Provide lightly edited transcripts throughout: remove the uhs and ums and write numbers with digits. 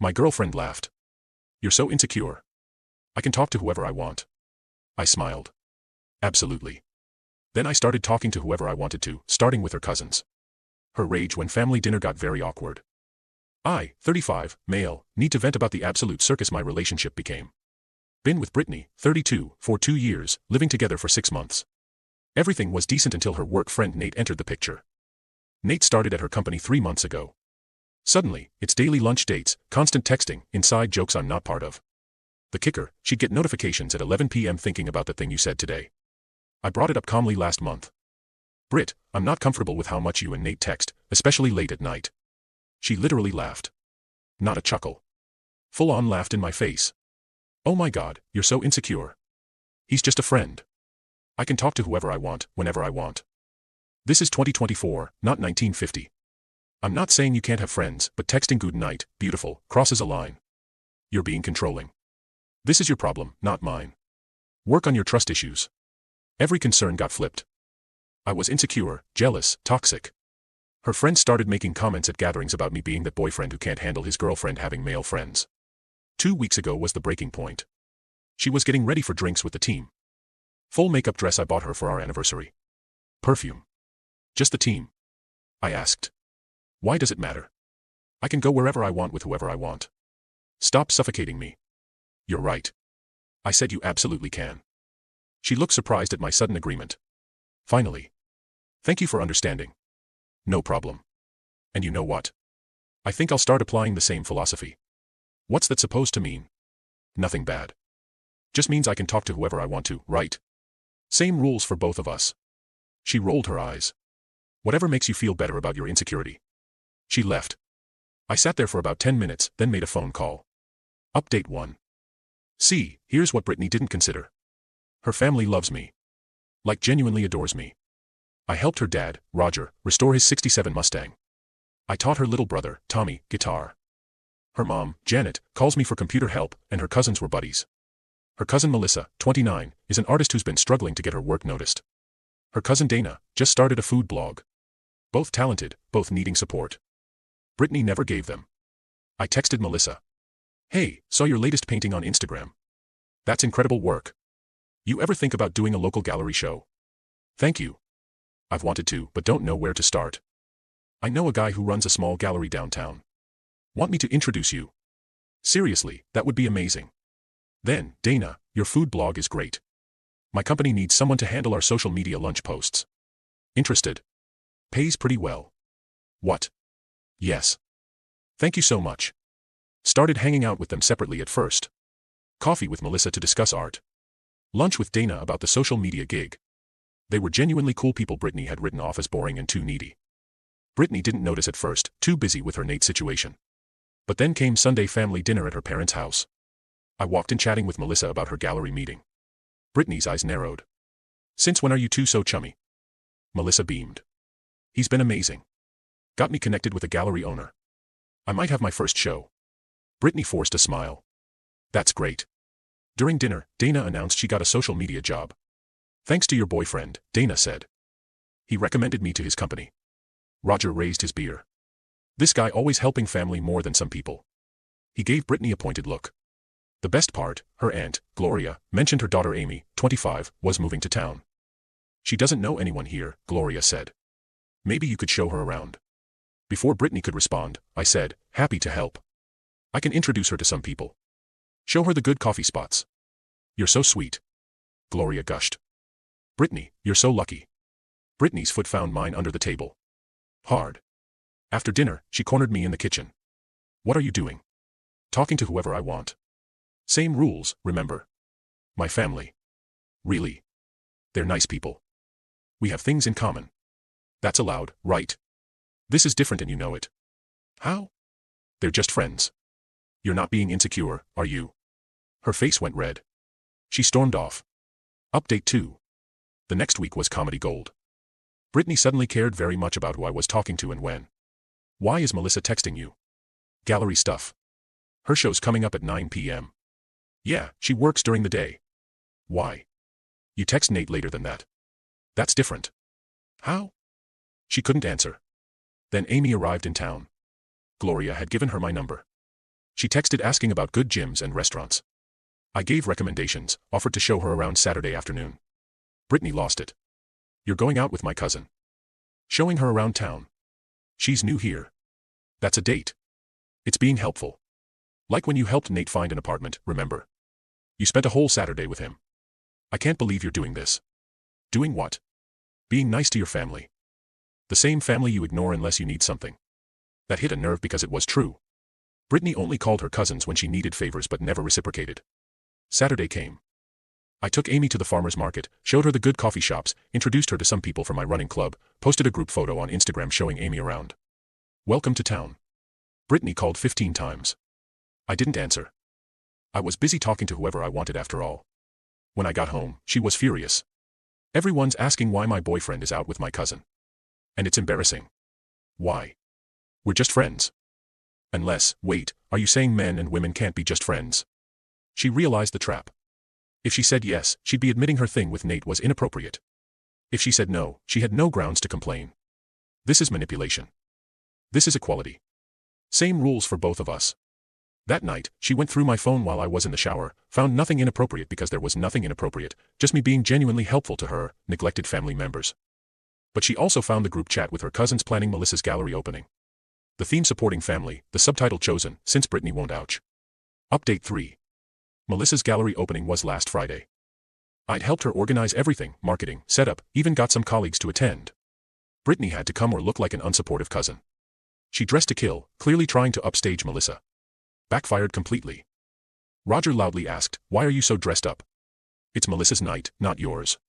My girlfriend laughed. You're so insecure. I can talk to whoever I want. I smiled. Absolutely. Then I started talking to whoever I wanted to, starting with her cousins. Her rage when family dinner got very awkward. I, 35, male, need to vent about the absolute circus my relationship became. Been with Brittany, 32, for 2 years, living together for 6 months. Everything was decent until her work friend Nate entered the picture. Nate started at her company 3 months ago. Suddenly, it's daily lunch dates, constant texting, inside jokes I'm not part of. The kicker, she'd get notifications at 11 p.m. thinking about the thing you said today. I brought it up calmly last month. Britt, I'm not comfortable with how much you and Nate text, especially late at night. She literally laughed. Not a chuckle. Full-on laughed in my face. Oh my God, you're so insecure. He's just a friend. I can talk to whoever I want, whenever I want. This is 2024, not 1950. I'm not saying you can't have friends, but texting good night, beautiful, crosses a line. You're being controlling. This is your problem, not mine. Work on your trust issues. Every concern got flipped. I was insecure, jealous, toxic. Her friends started making comments at gatherings about me being that boyfriend who can't handle his girlfriend having male friends. 2 weeks ago was the breaking point. She was getting ready for drinks with the team. Full makeup dress I bought her for our anniversary. Perfume. Just the team. I asked. Why does it matter? I can go wherever I want with whoever I want. Stop suffocating me. You're right. I said you absolutely can. She looked surprised at my sudden agreement. Finally. Thank you for understanding. No problem. And you know what? I think I'll start applying the same philosophy. What's that supposed to mean? Nothing bad. Just means I can talk to whoever I want to, right? Same rules for both of us. She rolled her eyes. Whatever makes you feel better about your insecurity. She left. I sat there for about 10 minutes, then made a phone call. Update 1. See, here's what Brittany didn't consider. Her family loves me. Like genuinely adores me. I helped her dad, Roger, restore his '67 Mustang. I taught her little brother, Tommy, guitar. Her mom, Janet, calls me for computer help, and her cousins were buddies. Her cousin Melissa, 29, is an artist who's been struggling to get her work noticed. Her cousin Dana just started a food blog. Both talented, both needing support. Brittany never gave them. I texted Melissa. Hey, saw your latest painting on Instagram. That's incredible work. You ever think about doing a local gallery show? Thank you. I've wanted to, but don't know where to start. I know a guy who runs a small gallery downtown. Want me to introduce you? Seriously, that would be amazing. Then, Dana, your food blog is great. My company needs someone to handle our social media lunch posts. Interested? Pays pretty well. What? Yes. Thank you so much. Started hanging out with them separately at first. Coffee with Melissa to discuss art. Lunch with Dana about the social media gig. They were genuinely cool people Brittany had written off as boring and too needy. Brittany didn't notice at first, too busy with her Nate situation. But then came Sunday family dinner at her parents' house. I walked in chatting with Melissa about her gallery meeting. Brittany's eyes narrowed. Since when are you two so chummy? Melissa beamed. He's been amazing. Got me connected with a gallery owner. I might have my first show. Brittany forced a smile. That's great. During dinner, Dana announced she got a social media job. Thanks to your boyfriend, Dana said. He recommended me to his company. Roger raised his beer. This guy always helping family more than some people. He gave Brittany a pointed look. The best part, her aunt, Gloria, mentioned her daughter Amy, 25, was moving to town. She doesn't know anyone here, Gloria said. Maybe you could show her around. Before Brittany could respond, I said, happy to help. I can introduce her to some people. Show her the good coffee spots. You're so sweet. Gloria gushed. Brittany, you're so lucky. Brittany's foot found mine under the table. Hard. After dinner, she cornered me in the kitchen. What are you doing? Talking to whoever I want. Same rules, remember. My family. Really. They're nice people. We have things in common. That's allowed, right? This is different and you know it. How? They're just friends. You're not being insecure, are you? Her face went red. She stormed off. Update 2. The next week was comedy gold. Brittany suddenly cared very much about who I was talking to and when. Why is Melissa texting you? Gallery stuff. Her show's coming up at 9 p.m. Yeah, she works during the day. Why? You text Nate later than that. That's different. How? She couldn't answer. Then Amy arrived in town. Gloria had given her my number. She texted asking about good gyms and restaurants. I gave recommendations, offered to show her around Saturday afternoon. Brittany lost it. You're going out with my cousin. Showing her around town. She's new here. That's a date. It's being helpful. Like when you helped Nate find an apartment, remember? You spent a whole Saturday with him. I can't believe you're doing this. Doing what? Being nice to your family. The same family you ignore unless you need something. That hit a nerve because it was true. Brittany only called her cousins when she needed favors but never reciprocated. Saturday came. I took Amy to the farmer's market, showed her the good coffee shops, introduced her to some people from my running club, posted a group photo on Instagram showing Amy around. Welcome to town. Brittany called 15 times. I didn't answer. I was busy talking to whoever I wanted after all. When I got home, she was furious. Everyone's asking why my boyfriend is out with my cousin. And it's embarrassing. Why? We're just friends. Unless, wait, are you saying men and women can't be just friends? She realized the trap. If she said yes, she'd be admitting her thing with Nate was inappropriate. If she said no, she had no grounds to complain. This is manipulation. This is equality. Same rules for both of us. That night, she went through my phone while I was in the shower, found nothing inappropriate because there was nothing inappropriate, just me being genuinely helpful to her, neglected family members. But she also found the group chat with her cousins planning Melissa's gallery opening. The theme supporting family, the subtitle chosen, since Brittany won't ouch. Update 3. Melissa's gallery opening was last Friday. I'd helped her organize everything, marketing, setup, even got some colleagues to attend. Brittany had to come or look like an unsupportive cousin. She dressed to kill, clearly trying to upstage Melissa. Backfired completely. Roger loudly asked, "Why are you so dressed up?" "It's Melissa's night, not yours."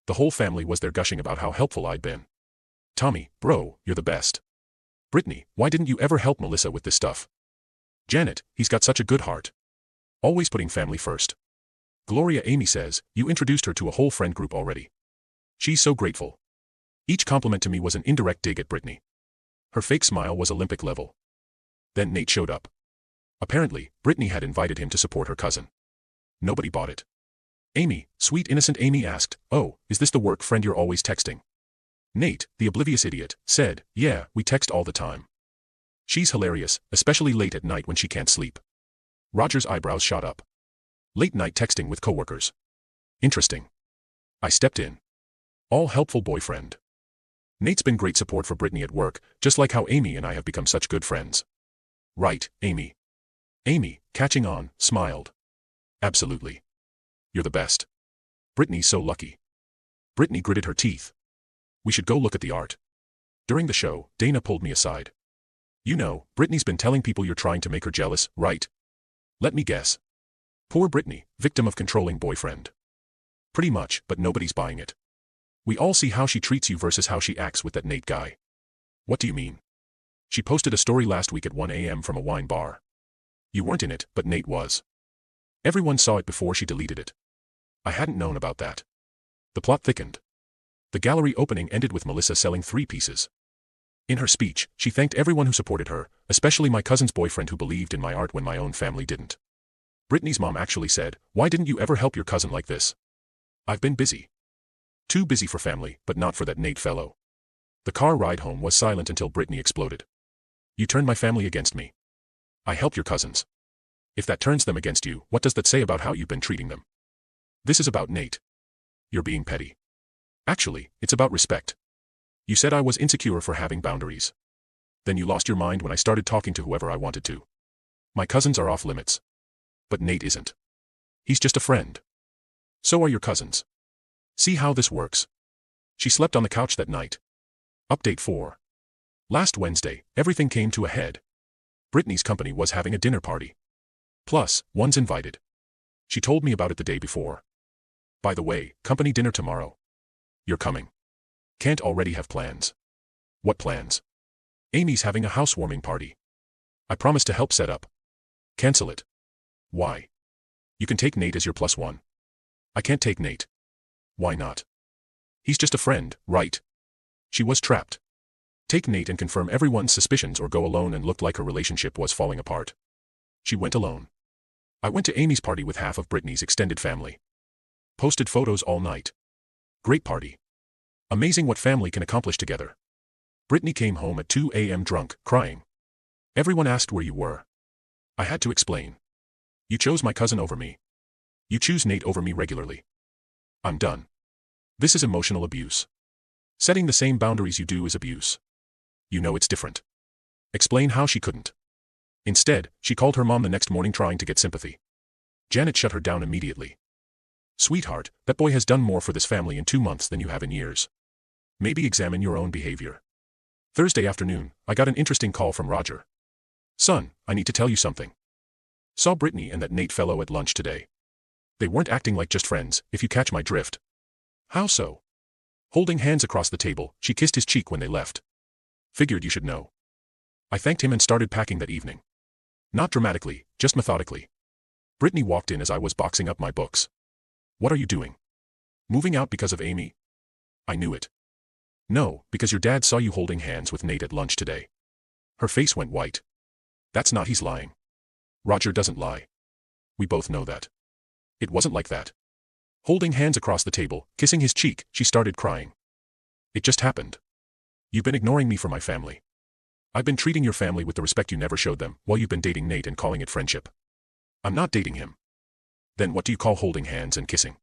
The whole family was there gushing about how helpful I'd been. "Tommy, bro, you're the best." "Brittany, why didn't you ever help Melissa with this stuff?" "Janet, he's got such a good heart. Always putting family first." Gloria Amy says, "You introduced her to a whole friend group already. She's so grateful." Each compliment to me was an indirect dig at Brittany. Her fake smile was Olympic level. Then Nate showed up. Apparently, Brittany had invited him to support her cousin. Nobody bought it. Amy, sweet innocent Amy asked, "Oh, is this the work friend you're always texting?" Nate, the oblivious idiot, said, "Yeah, we text all the time. She's hilarious, especially late at night when she can't sleep." Roger's eyebrows shot up. Late night texting with coworkers. Interesting. I stepped in. All helpful boyfriend. Nate's been great support for Brittany at work, just like how Amy and I have become such good friends. Right, Amy. Amy, catching on, smiled. Absolutely. You're the best. Brittany's so lucky. Brittany gritted her teeth. We should go look at the art. During the show, Dana pulled me aside. "You know, Brittany's been telling people you're trying to make her jealous, right?" "Let me guess." "Poor Brittany, victim of controlling boyfriend." "Pretty much, but nobody's buying it. We all see how she treats you versus how she acts with that Nate guy." "What do you mean?" "She posted a story last week at 1 a.m. from a wine bar. You weren't in it, but Nate was. Everyone saw it before she deleted it. I hadn't known about that." The plot thickened. The gallery opening ended with Melissa selling 3 pieces. In her speech, she thanked everyone who supported her, especially my cousin's boyfriend who believed in my art when my own family didn't. Brittany's mom actually said, "Why didn't you ever help your cousin like this?" "I've been busy. Too busy for family, but not for that Nate fellow." The car ride home was silent until Brittany exploded. "You turned my family against me. I helped your cousins. If that turns them against you, what does that say about how you've been treating them? This is about Nate. You're being petty. Actually, it's about respect. You said I was insecure for having boundaries. Then you lost your mind when I started talking to whoever I wanted to. My cousins are off limits. But Nate isn't. He's just a friend. So are your cousins. See how this works." She slept on the couch that night. Update 4. Last Wednesday, everything came to a head. Brittany's company was having a dinner party. Plus, one's invited. She told me about it the day before. "By the way, company dinner tomorrow. You're coming. Can't already have plans." "What plans?" "Amy's having a housewarming party. I promised to help set up." "Cancel it." "Why?" "You can take Nate as your +1. "I can't take Nate." "Why not?" "He's just a friend, right?" She was trapped. Take Nate and confirm everyone's suspicions or go alone and looked like her relationship was falling apart. She went alone. I went to Amy's party with half of Brittany's extended family. Posted photos all night. Great party. Amazing what family can accomplish together. Brittany came home at 2 a.m. drunk, crying. Everyone asked where you were. I had to explain. You chose my cousin over me. You choose Nate over me regularly. I'm done. This is emotional abuse. Setting the same boundaries you do is abuse. You know it's different. Explain how she couldn't. Instead, she called her mom the next morning trying to get sympathy. Janet shut her down immediately. Sweetheart, that boy has done more for this family in 2 months than you have in years. Maybe examine your own behavior. Thursday afternoon, I got an interesting call from Roger. Son, I need to tell you something. Saw Brittany and that Nate fellow at lunch today. They weren't acting like just friends, if you catch my drift. How so? Holding hands across the table, she kissed his cheek when they left. Figured you should know. I thanked him and started packing that evening. Not dramatically, just methodically. Brittany walked in as I was boxing up my books. What are you doing? Moving out because of Amy? I knew it. No, because your dad saw you holding hands with Nate at lunch today. Her face went white. That's not he's lying. Roger doesn't lie. We both know that. It wasn't like that. Holding hands across the table, kissing his cheek, she started crying. It just happened. You've been ignoring me for my family. I've been treating your family with the respect you never showed them while you've been dating Nate and calling it friendship. I'm not dating him. Then what do you call holding hands and kissing?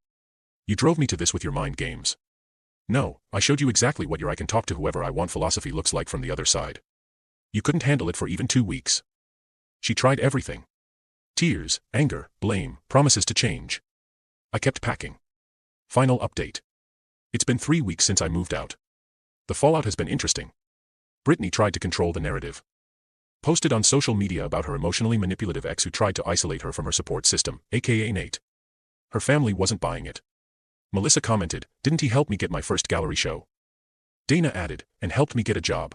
You drove me to this with your mind games. No, I showed you exactly what your I can talk to whoever I want philosophy looks like from the other side. You couldn't handle it for even 2 weeks. She tried everything. Tears, anger, blame, promises to change. I kept packing. Final update. It's been 3 weeks since I moved out. The fallout has been interesting. Brittany tried to control the narrative. Posted on social media about her emotionally manipulative ex who tried to isolate her from her support system, aka Nate. Her family wasn't buying it. Melissa commented, didn't he help me get my first gallery show? Dana added, and helped me get a job.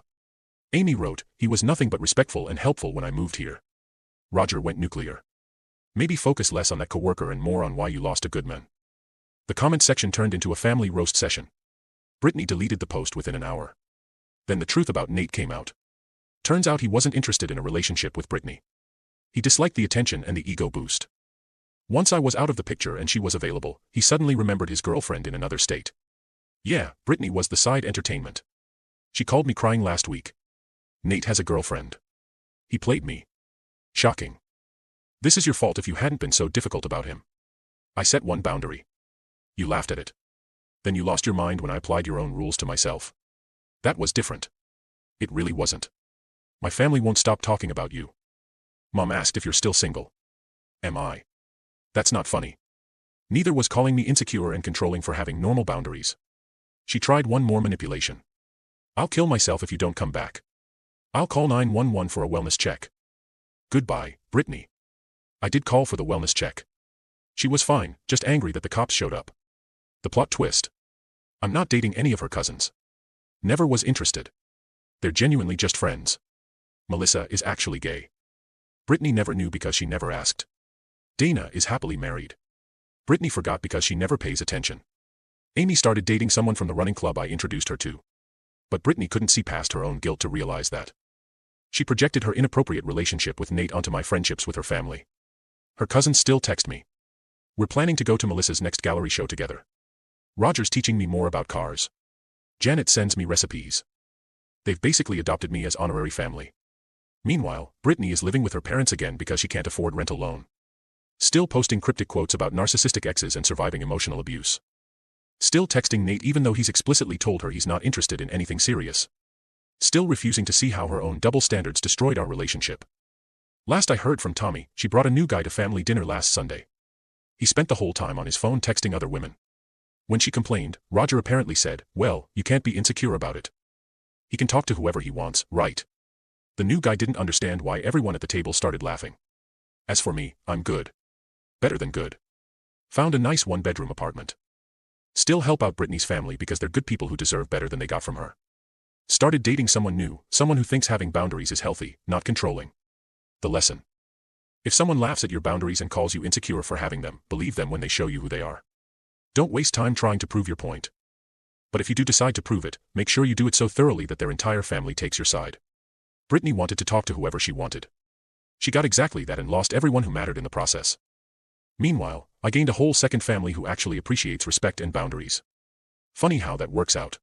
Amy wrote, he was nothing but respectful and helpful when I moved here. Roger went nuclear. Maybe focus less on that coworker and more on why you lost a good man. The comment section turned into a family roast session. Brittany deleted the post within an hour. Then the truth about Nate came out. Turns out he wasn't interested in a relationship with Brittany. He disliked the attention and the ego boost. Once I was out of the picture and she was available, he suddenly remembered his girlfriend in another state. Yeah, Brittany was the side entertainment. She called me crying last week. Nate has a girlfriend. He played me. Shocking. This is your fault if you hadn't been so difficult about him. I set one boundary. You laughed at it. Then you lost your mind when I applied your own rules to myself. That was different. It really wasn't. My family won't stop talking about you. Mom asked if you're still single. Am I? That's not funny. Neither was calling me insecure and controlling for having normal boundaries. She tried one more manipulation. I'll kill myself if you don't come back. I'll call 911 for a wellness check. Goodbye, Brittany. I did call for the wellness check. She was fine, just angry that the cops showed up. The plot twist. I'm not dating any of her cousins. Never was interested. They're genuinely just friends. Melissa is actually gay. Brittany never knew because she never asked. Dana is happily married. Brittany forgot because she never pays attention. Amy started dating someone from the running club I introduced her to. But Brittany couldn't see past her own guilt to realize that. She projected her inappropriate relationship with Nate onto my friendships with her family. Her cousins still text me. We're planning to go to Melissa's next gallery show together. Roger's teaching me more about cars. Janet sends me recipes. They've basically adopted me as honorary family. Meanwhile, Brittany is living with her parents again because she can't afford rental loan. Still posting cryptic quotes about narcissistic exes and surviving emotional abuse. Still texting Nate even though he's explicitly told her he's not interested in anything serious. Still refusing to see how her own double standards destroyed our relationship. Last I heard from Tommy, she brought a new guy to family dinner last Sunday. He spent the whole time on his phone texting other women. When she complained, Roger apparently said, well, you can't be insecure about it. He can talk to whoever he wants, right? The new guy didn't understand why everyone at the table started laughing. As for me, I'm good. Better than good. Found a nice one-bedroom apartment. Still help out Brittany's family because they're good people who deserve better than they got from her. Started dating someone new, someone who thinks having boundaries is healthy, not controlling. The lesson. If someone laughs at your boundaries and calls you insecure for having them, believe them when they show you who they are. Don't waste time trying to prove your point. But if you do decide to prove it, make sure you do it so thoroughly that their entire family takes your side. Brittany wanted to talk to whoever she wanted. She got exactly that and lost everyone who mattered in the process. Meanwhile, I gained a whole second family who actually appreciates respect and boundaries. Funny how that works out.